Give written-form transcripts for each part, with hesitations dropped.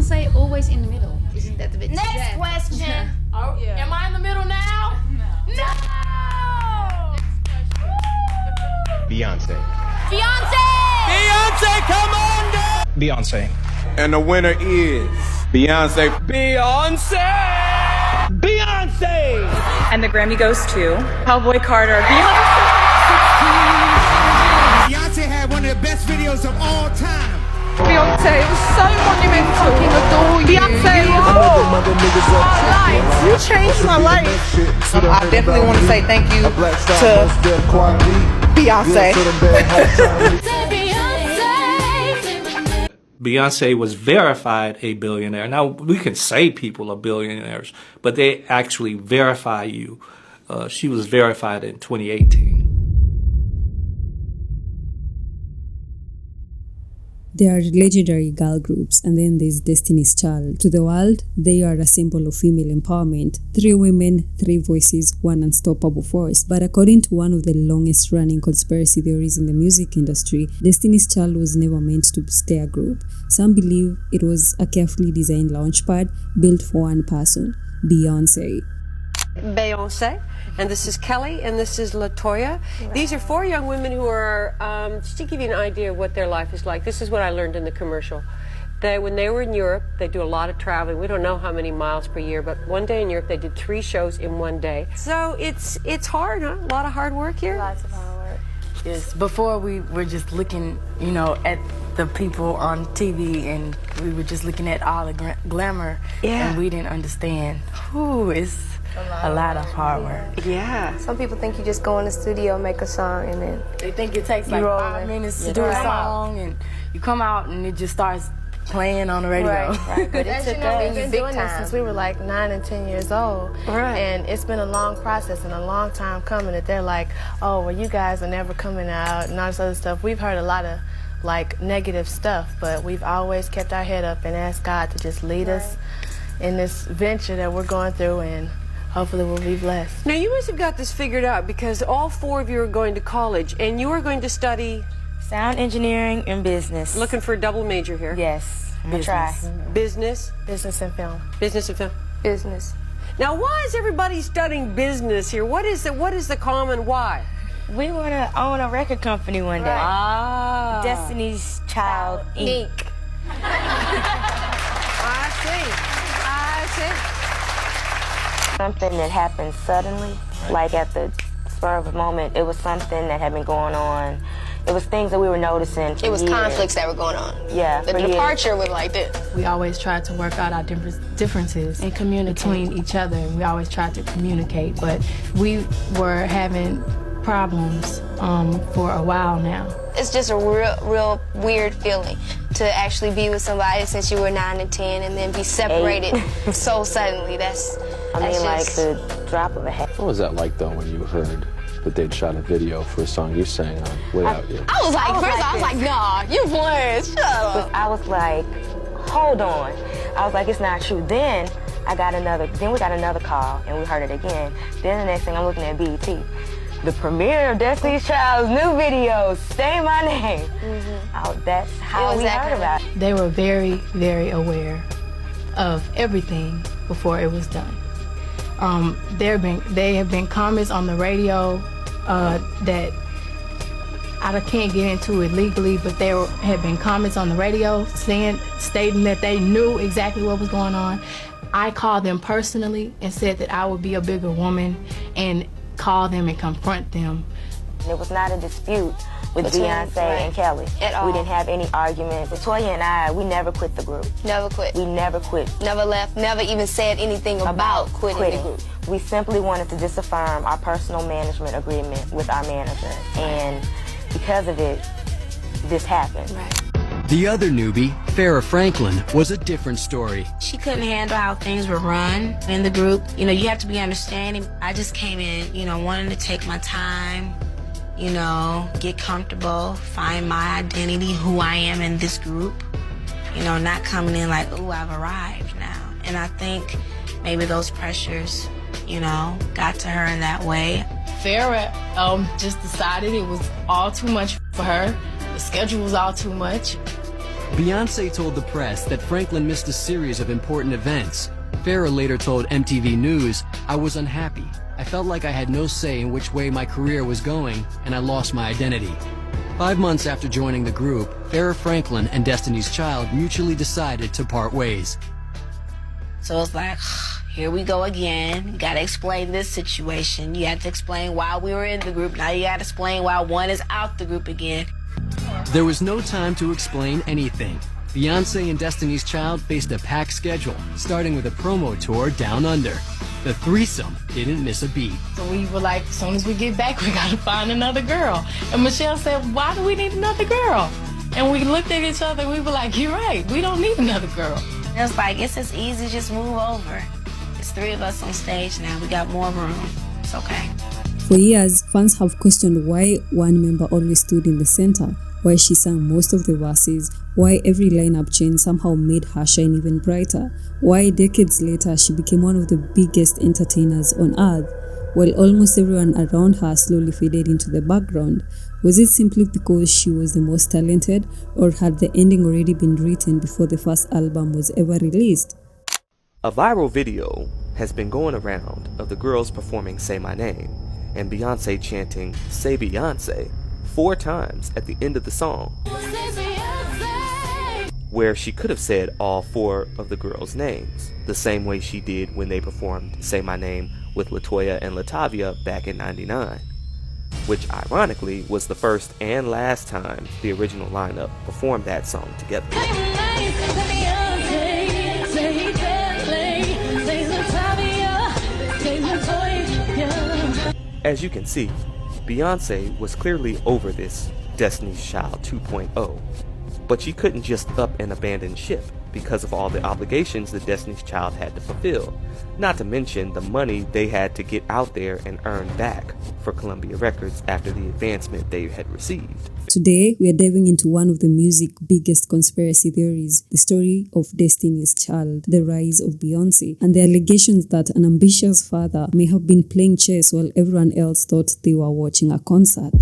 Beyonce always in the middle? Isn't that a bit Next question. Oh, yeah. Am I in the middle now? No! Beyonce. Beyonce! Beyonce, come on, girl! Beyonce. And the winner is Beyonce. Beyonce! Beyonce! And the Grammy goes to Cowboy Carter. Beyonce! Beyonce had one of the best videos of all time. Beyonce, it was so monumental. fucking adore you. Beyonce, you changed my life. I definitely want to say thank you to Beyonce. Beyonce was verified a billionaire. Now, we can say people are billionaires, but they actually verify you. She was verified in 2018. There are legendary girl groups, and then there's Destiny's Child. To the world, they are a symbol of female empowerment. 3 women, 3 voices, one unstoppable force. But according to one of the longest running conspiracy theories in the music industry, Destiny's Child was never meant to stay a group. Some believe it was a carefully designed launchpad built for one person, Beyonce. Beyonce, and this is Kelly, and this is LaToya. Right. These are 4 young women who are, just to give you an idea of what their life is like, this is what I learned in the commercial. When they were in Europe, they do a lot of traveling. We don't know how many miles per year, but one day in Europe, they did 3 shows in one day. So it's hard, huh? A lot of hard work here? Lots of hard work. Yes, before we were just looking, you know, at the people on TV, and we were just looking at all the glamour, and we didn't understand. Ooh, it's a lot of hard work. Yeah. Some people think you just go in the studio, make a song, and then they think it takes like 5 minutes to do a song, and you come out and it just starts playing on the radio. Right. But it took us. We've been doing this since we were like 9 and 10 years old. Right. And it's been a long process and a long time coming that they're like, oh, well, you guys are never coming out and all this other stuff. We've heard a lot of like negative stuff, but we've always kept our head up and asked God to just lead us in this venture that we're going through, and hopefully we'll be blessed. Now, you must have got this figured out because all 4 of you are going to college, and you are going to study sound engineering and business. Looking for a double major here? Yes, I'm gonna try. Business? Business and film. Business and film? Business. Now, why is everybody studying business here? What is the common why? We want to own a record company one day. Ah. Destiny's Child Inc. I see. Something that happened suddenly, like at the spur of a moment. It was something that had been going on. It was things that we were noticing for It was years. conflicts that were going on. Yeah, The departure was like this. We always tried to work out our differences and communicate between each other, and we always tried to communicate, but we were having problems for a while now. It's just a real weird feeling to actually be with somebody since you were 9 and 10 and then be separated so suddenly. That's like the drop of a hat. What was that like, though, when you heard that they'd shot a video for a song you sang on Way Out Here? I was like, nah, you playing, shut up. I was like, hold on. I was like, it's not true. Then we got another call, and we heard it again. Then the next thing, I'm looking at BET. The premiere of Destiny's Child's new video, Say My Name. That's how we heard about it. They were very, very aware of everything before it was done. There have been comments on the radio that I can't get into it legally, but there have been comments on the radio stating that they knew exactly what was going on. I called them personally and said that I would be a bigger woman and call them and confront them. It was not a dispute with Beyonce and Kelly. At all. We didn't have any arguments. LaToya and I, we never quit the group. Never quit. We never quit. Never left. Never even said anything about quitting the group. We simply wanted to disaffirm our personal management agreement with our manager. And because of it, this happened. Right. The other newbie, Farrah Franklin, was a different story. She couldn't handle how things were run in the group. You know, you have to be understanding. I just came in, wanting to take my time, get comfortable, find my identity, who I am in this group. Not coming in like, ooh, I've arrived now. And I think maybe those pressures, got to her in that way. Farrah just decided it was all too much for her. The schedule was all too much. Beyonce told the press that Franklin missed a series of important events. Farrah later told MTV News, "I was unhappy. I felt like I had no say in which way my career was going, and I lost my identity." 5 months after joining the group, Farrah Franklin and Destiny's Child mutually decided to part ways. So it's like, here we go again. You gotta explain this situation. You had to explain why we were in the group. Now you gotta explain why one is out the group again. There was no time to explain anything. Beyonce and Destiny's Child faced a packed schedule, starting with a promo tour down under. The threesome didn't miss a beat. So we were like, as soon as we get back, we gotta find another girl. And Michelle said, why do we need another girl? And we looked at each other and we were like, you're right, we don't need another girl. It was like, it's as easy, just move over. It's 3 of us on stage now, we got more room. It's okay. For years, fans have questioned why one member always stood in the center, why she sang most of the verses, why every lineup change somehow made her shine even brighter, why decades later she became one of the biggest entertainers on earth, while almost everyone around her slowly faded into the background. Was it simply because she was the most talented, or had the ending already been written before the first album was ever released? A viral video has been going around of the girls performing Say My Name, and Beyonce chanting Say Beyonce 4 times at the end of the song, where she could have said all 4 of the girls' names, the same way she did when they performed Say My Name with LaToya and LaTavia back in '99, which ironically was the first and last time the original lineup performed that song together. As you can see, Beyonce was clearly over this Destiny's Child 2.0, but she couldn't just up and abandon ship because of all the obligations that Destiny's Child had to fulfill, not to mention the money they had to get out there and earn back for Columbia Records after the advancement they had received. Today, we are diving into one of the music's biggest conspiracy theories, the story of Destiny's Child, the rise of Beyonce, and the allegations that an ambitious father may have been playing chess while everyone else thought they were watching a concert.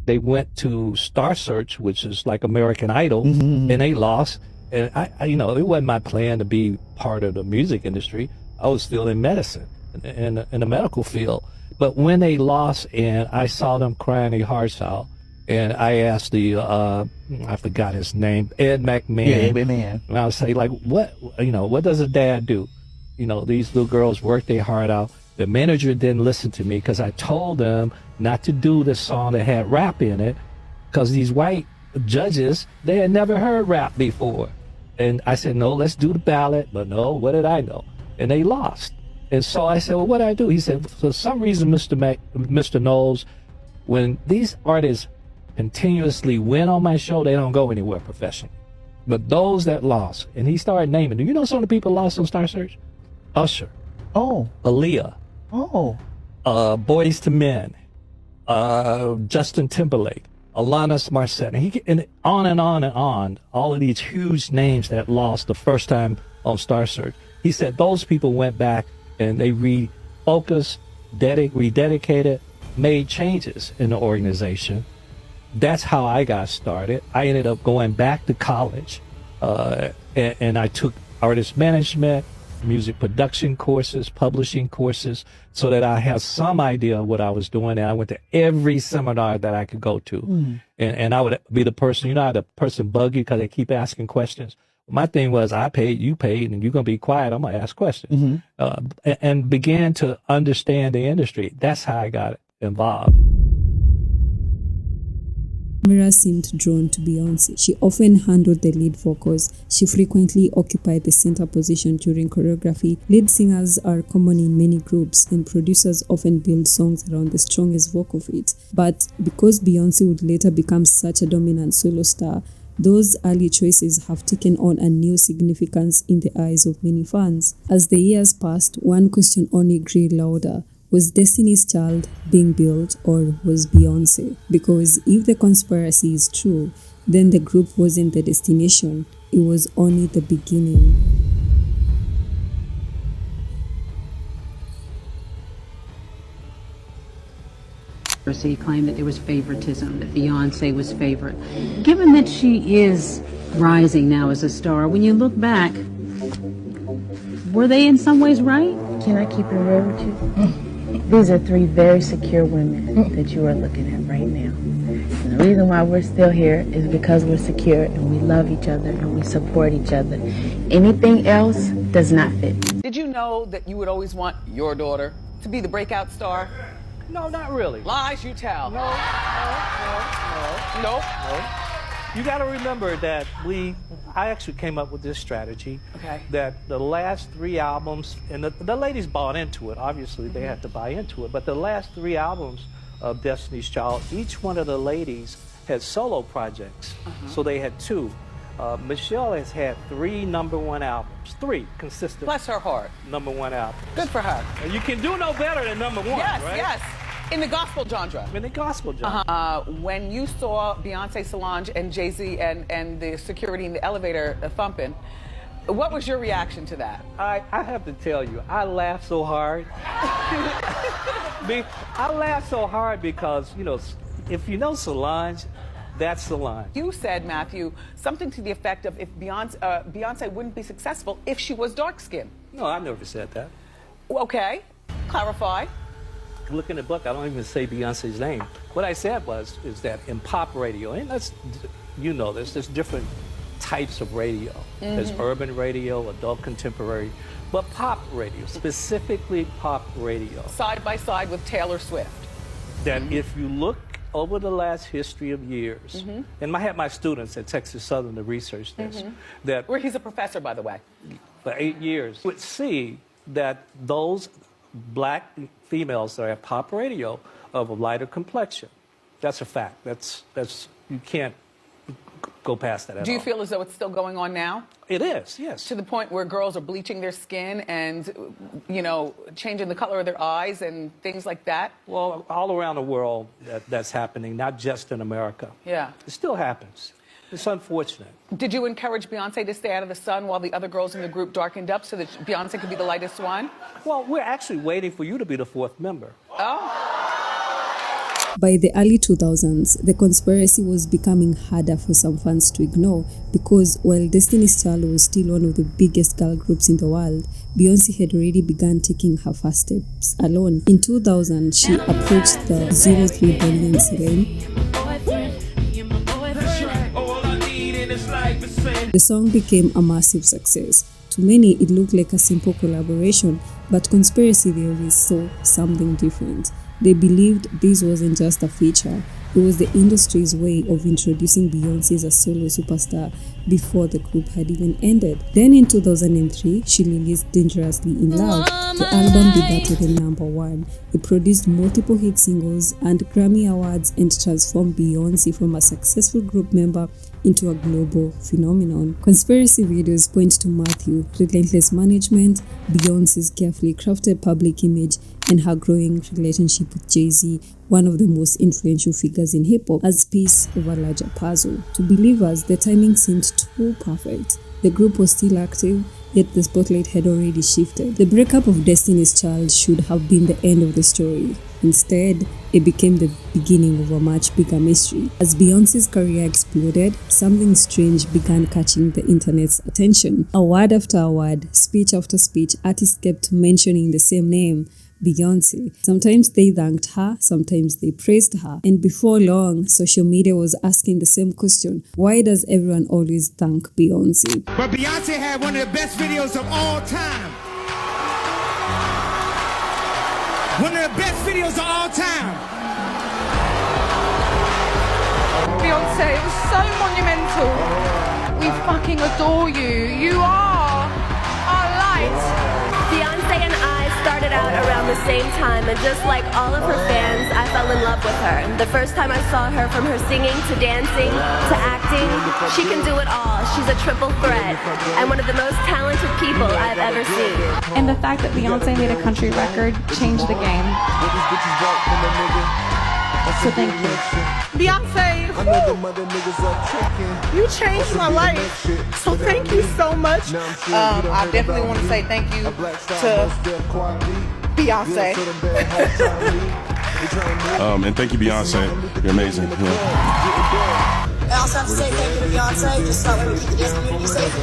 They went to Star Search, which is like American Idol, and they lost. And I, you know, it wasn't my plan to be part of the music industry. I was still in medicine, in the medical field. But when they lost, and I saw them crying their hearts out, and I asked the, I forgot his name, Ed McMahon. Yeah, Ed McMahon. And I was saying, like, what does a dad do? You know, these little girls work their heart out. The manager didn't listen to me because I told them not to do the song that had rap in it, because these white judges, they had never heard rap before. And I said, no, let's do the ballad. But no, what did I know? And they lost. And so I said, well, what do I do? He said, for some reason, Mr. Knowles, when these artists continuously win on my show, they don't go anywhere professionally. But those that lost, and he started naming them. You know some of the people lost on Star Search? Usher. Oh. Aaliyah. Oh. Boys to Men. Justin Timberlake. Alanis Morissette. And on and on and on. All of these huge names that lost the first time on Star Search. He said those people went back and they refocused, rededicated, made changes in the organization. That's how I got started. I ended up going back to college, and I took artist management, music production courses, publishing courses, so that I have some idea of what I was doing. And I went to every seminar that I could go to. And I would be the person, you know how the person bug you because they keep asking questions. My thing was, I paid, you paid, and you're going to be quiet. I'm going to ask questions. And began to understand the industry. That's how I got involved. Mira seemed drawn to Beyonce. She often handled the lead vocals. She frequently occupied the center position during choreography. Lead singers are common in many groups, and producers often build songs around the strongest vocal fit. But because Beyonce would later become such a dominant solo star, those early choices have taken on a new significance in the eyes of many fans. As the years passed, one question only grew louder. Was Destiny's Child being built, or was Beyonce? Because if the conspiracy is true, then the group wasn't the destination, it was only the beginning. He claimed that there was favoritism, that Beyonce was favored. Given that she is rising now as a star, when you look back, were they in some ways right? Can I keep it real with you? These are three very secure women that you are looking at right now. And the reason why we're still here is because we're secure and we love each other and we support each other. Anything else does not fit. Did you know that you would always want your daughter to be the breakout star? No, not really. Lies you tell. No. You got to remember that I actually came up with this strategy. Okay. That the last 3 albums, and the ladies bought into it. Obviously, they had to buy into it. But the last 3 albums of Destiny's Child, each one of the ladies had solo projects. So they had 2. Michelle has had 3 #1 albums. 3 consistent. Bless her heart. #1 albums. Good for her. And you can do no better than #1, yes, right? Yes. In the gospel genre. In the gospel genre. When you saw Beyonce, Solange, and Jay-Z and the security in the elevator thumping, what was your reaction to that? I have to tell you, I laughed so hard. I laughed so hard because, you know, if you know Solange, that's Solange. You said, Matthew, something to the effect of if Beyonce wouldn't be successful if she was dark-skinned. No, I never said that. Okay, clarify. Look in the book, I don't even say Beyonce's name. What I said is that in pop radio, and you know this, there's different types of radio. There's urban radio, adult contemporary, but pop radio, specifically pop radio. Side by side with Taylor Swift. That if you look over the last history of years, and I had my students at Texas Southern to research this, that where he's a professor, by the way, for 8 years, would see that those black females that are at pop radio of a lighter complexion. That's a fact. That's you can't go past that at all. Do you feel as though it's still going on now? It is, yes. To the point where girls are bleaching their skin and, you know, changing the color of their eyes and things like that? Well, all around the world that's happening, not just in America. Yeah. It still happens. It's unfortunate. Did you encourage Beyonce to stay out of the sun while the other girls in the group darkened up so that Beyonce could be the lightest one? Well, we're actually waiting for you to be the 4th member. Oh. By the early 2000s, the conspiracy was becoming harder for some fans to ignore because while Destiny's Child was still one of the biggest girl groups in the world, Beyonce had already begun taking her first steps alone. In 2000, she approached the 03 Bonnie and Siren. The song became a massive success. To many, it looked like a simple collaboration, but conspiracy theories saw something different. They believed this wasn't just a feature, it was the industry's way of introducing Beyonce as a solo superstar before the group had even ended. Then in 2003, she released Dangerously in Love. The album debuted at #1. It produced multiple hit singles and Grammy Awards and transformed Beyonce from a successful group member into a global phenomenon. Conspiracy videos point to Mathew, relentless management, Beyonce's carefully crafted public image, and her growing relationship with Jay-Z, one of the most influential figures in hip-hop, as piece of a larger puzzle. To believers, the timing seemed too perfect. The group was still active, yet the spotlight had already shifted. The breakup of Destiny's Child should have been the end of the story. Instead, it became the beginning of a much bigger mystery. As Beyonce's career exploded, something strange began catching the internet's attention. Award after award, speech after speech, artists kept mentioning the same name, Beyonce. Sometimes they thanked her, sometimes they praised her. And before long, social media was asking the same question: why does everyone always thank Beyonce? But Beyonce had one of the best videos of all time. One of the best videos of all time. Beyonce, it was so monumental. We fucking adore you. You are our light. Beyonce and I started out around the same time, and just like all of her fans, I fell in love with her. The first time I saw her, from her singing to dancing to acting, she can do it all. She's a triple threat and one of the most talented people I've ever seen. And the fact that Beyonce made a country record changed the game. So thank you. Beyonce, you changed my life. So thank you so much. I definitely want to say thank you to Beyonce. And thank you, Beyonce. You're amazing. I also have to say thank you to Beyonce, just so that we keep the Disney community safe.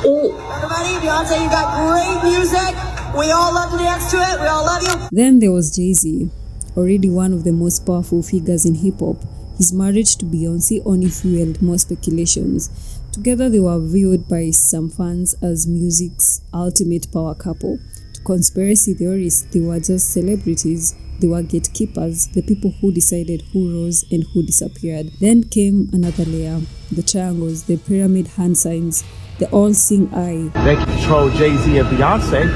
Everybody, Beyonce, you got great music. We all love to dance to it. We all love you. Then there was Jay-Z, already one of the most powerful figures in hip-hop. His marriage to Beyonce only fueled more speculations. Together they were viewed by some fans as music's ultimate power couple. To conspiracy theorists, they were just celebrities. They were gatekeepers, the people who decided who rose and who disappeared. Then came another layer, the triangles, the pyramid hand signs, the all-seeing eye. They control Jay-Z and Beyonce.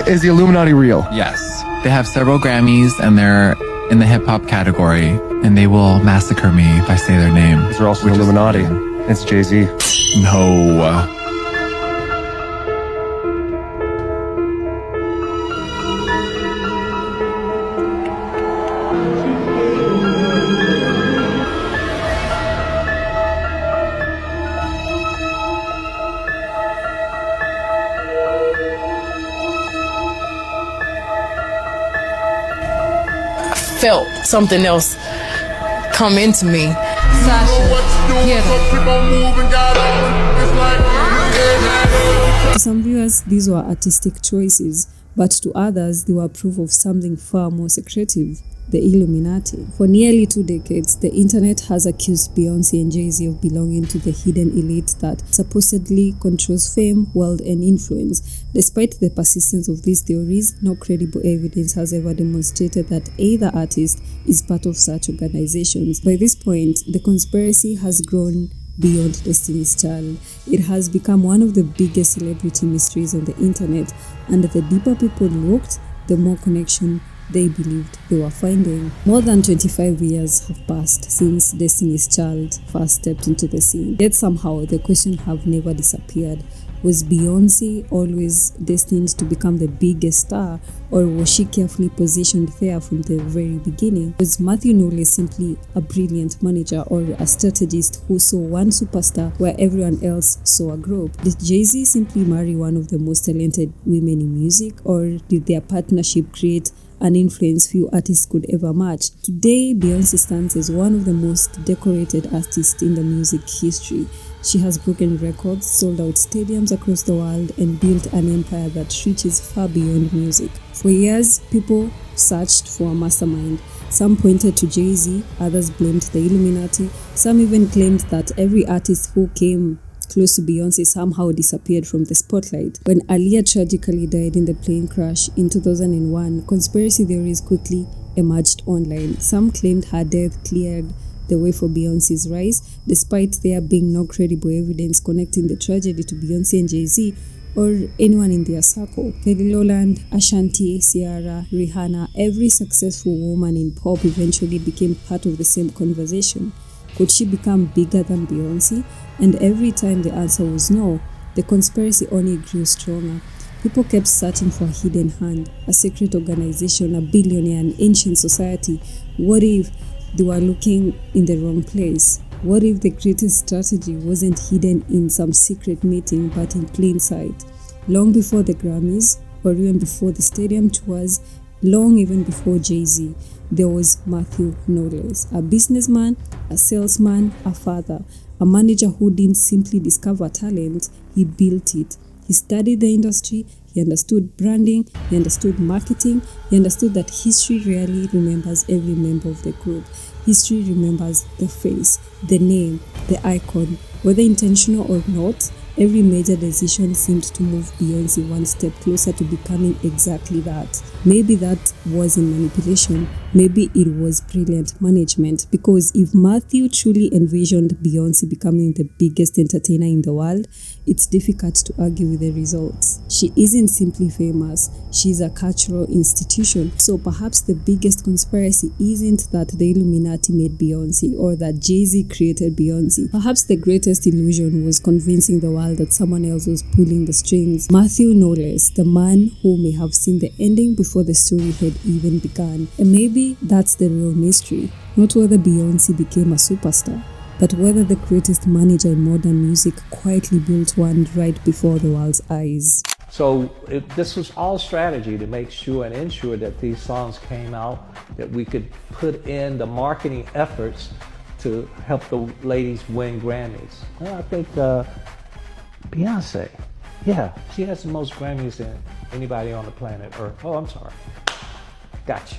Is the Illuminati real? Yes. They have several Grammys and they're in the hip-hop category, and they will massacre me if I say their name. These are also the Illuminati. It's Jay-Z. No. Felt something else come into me. To some viewers, these were artistic choices, but to others, they were proof of something far more secretive, the Illuminati. For nearly 2 decades, the internet has accused Beyonce and Jay-Z of belonging to the hidden elite that supposedly controls fame, wealth, and influence. Despite the persistence of these theories, no credible evidence has ever demonstrated that either artist is part of such organizations. By this point, the conspiracy has grown beyond Destiny's Child. It has become one of the biggest celebrity mysteries on the internet, and the deeper people looked, the more connection they believed they were finding. More than 25 years have passed since Destiny's Child first stepped into the scene. Yet somehow the question have never disappeared. Was Beyonce always destined to become the biggest star, or was she carefully positioned there from the very beginning? Was Mathew Knowles simply a brilliant manager or a strategist who saw one superstar where everyone else saw a group? Did Jay-Z simply marry one of the most talented women in music, or did their partnership create an influence few artists could ever match? Today, Beyonce stands as one of the most decorated artists in the music history. She has broken records, sold out stadiums across the world, and built an empire that reaches far beyond music. For years, people searched for a mastermind. Some pointed to Jay-Z, others blamed the Illuminati. Some even claimed that every artist who came close to Beyonce somehow disappeared from the spotlight. When Aaliyah tragically died in the plane crash in 2001, conspiracy theories quickly emerged online. Some claimed her death cleared the way for Beyonce's rise, despite there being no credible evidence connecting the tragedy to Beyonce and Jay-Z or anyone in their circle. Kelly Rowland, Ashanti, Ciara, Rihanna, every successful woman in pop eventually became part of the same conversation. Could she become bigger than Beyonce? And every time the answer was no, the conspiracy only grew stronger. People kept searching for a hidden hand, a secret organization, a billionaire, an ancient society. What if they were looking in the wrong place? What if the greatest strategy wasn't hidden in some secret meeting but in plain sight? Long before the Grammys, or even before the stadium tours, long even before Jay-Z, there was Mathew Knowles, a businessman, a salesman, a father, a manager who didn't simply discover talent, he built it. He studied the industry, he understood branding, he understood marketing, he understood that history rarely remembers every member of the group. History remembers the face, the name, the icon. Whether intentional or not, every major decision seemed to move Beyonce one step closer to becoming exactly that. Maybe that wasn't manipulation, maybe it was brilliant management, because if Mathew truly envisioned Beyonce becoming the biggest entertainer in the world, it's difficult to argue with the results. She isn't simply famous, she's a cultural institution. So perhaps the biggest conspiracy isn't that the Illuminati made Beyonce or that Jay-Z created Beyonce. Perhaps the greatest illusion was convincing the world that someone else was pulling the strings. Mathew Knowles, the man who may have seen the ending before the story had even begun. And maybe that's the real mystery, not whether Beyonce became a superstar, but whether the greatest manager in modern music quietly built one right before the world's eyes. So this was all strategy to make sure and ensure that these songs came out, that we could put in the marketing efforts to help the ladies win Grammys. Well, I think Beyonce, yeah, she has the most Grammys than anybody on the planet Earth. Oh, I'm sorry. Gotcha.